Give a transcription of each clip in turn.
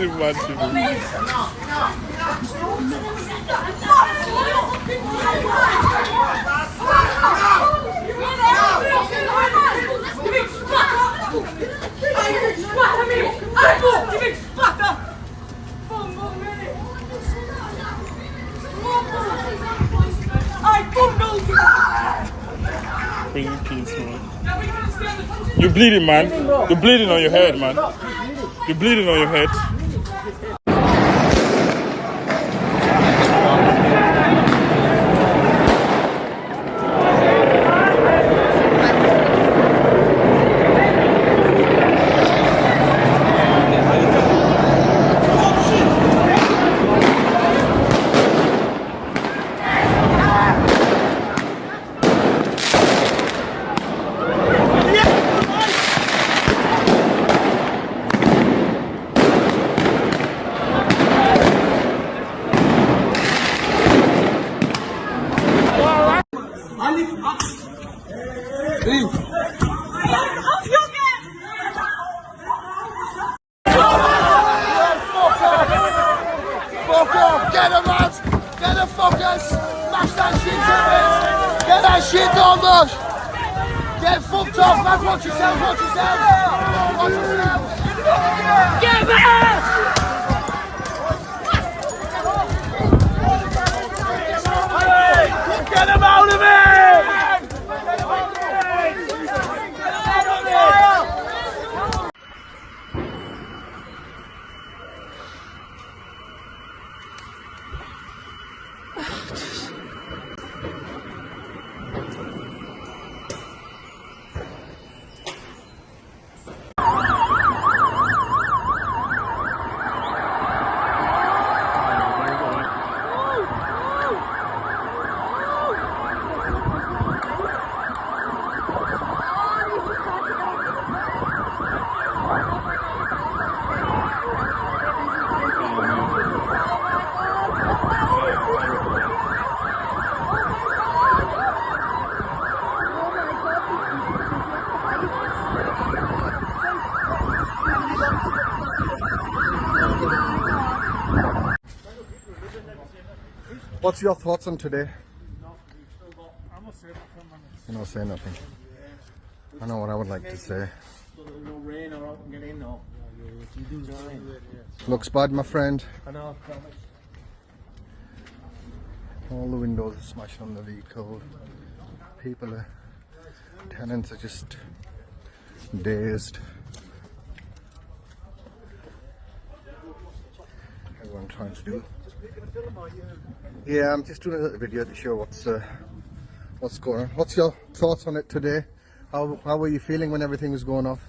Massive, massive. You're bleeding, man. You're bleeding on your head, man. You're bleeding on your head. Get him, lads! Get him, fuckers! Smash that shit to it! Get that shit done, look! Get fucked off, lads! Watch yourself, watch yourself! Watch yourself! Get back! Get him out of it! What's your thoughts on today? You don't say nothing. I know what I would like to say. Looks bad, my friend. All the windows are smashed on the vehicle. People are, tenants are just dazed. Everyone trying to do. Yeah, I'm just doing a little video to show what's going on. What's your thoughts on it today? How were you feeling when everything was going off?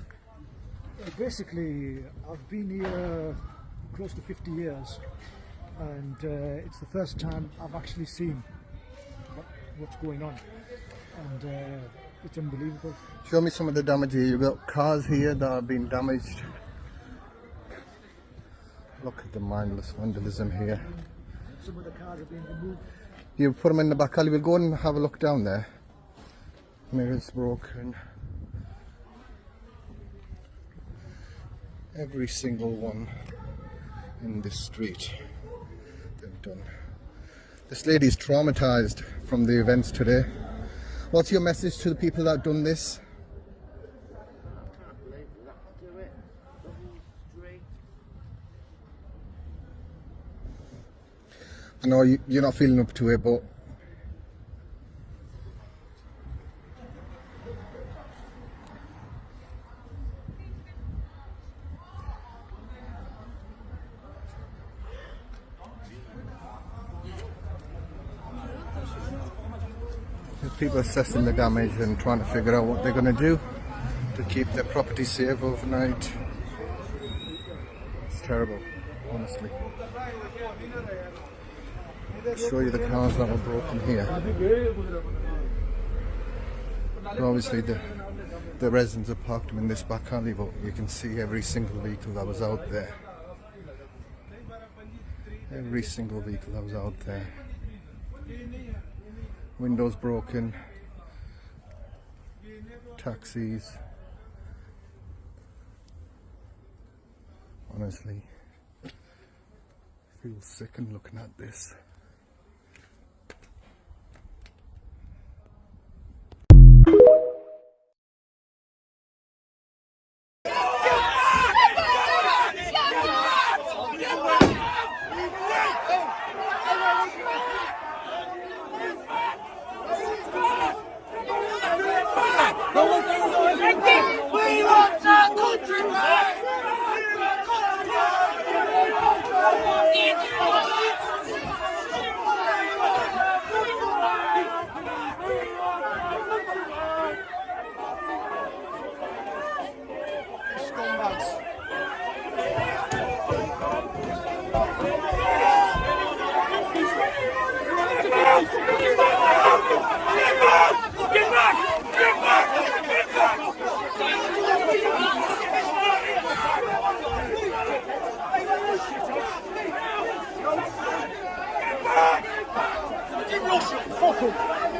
Basically, I've been here close to 50 years, and it's the first time I've actually seen what's going on, and it's unbelievable. Show me some of the damage here. You've got cars here that have been damaged. Look at the mindless vandalism here. Some of the cars have been removed. You put them in the back alley. We'll go and have a look down there. Mirrors broken. Every single one in this street they've done. This lady's traumatized from the events today. What's your message to the people that have done this? I know you're not feeling up to it, but people assessing the damage and trying to figure out what they're going to do to keep their property safe overnight. It's terrible, honestly. I'll show you the cars that were broken here. So obviously the residents have parked them in this back alley, but you can see every single vehicle that was out there. Every single vehicle that was out there. Windows broken. Taxis. Honestly. feel sickened looking at this. We want our country back! Scumbags. Get back! Get back! Get back! Fuck 'em.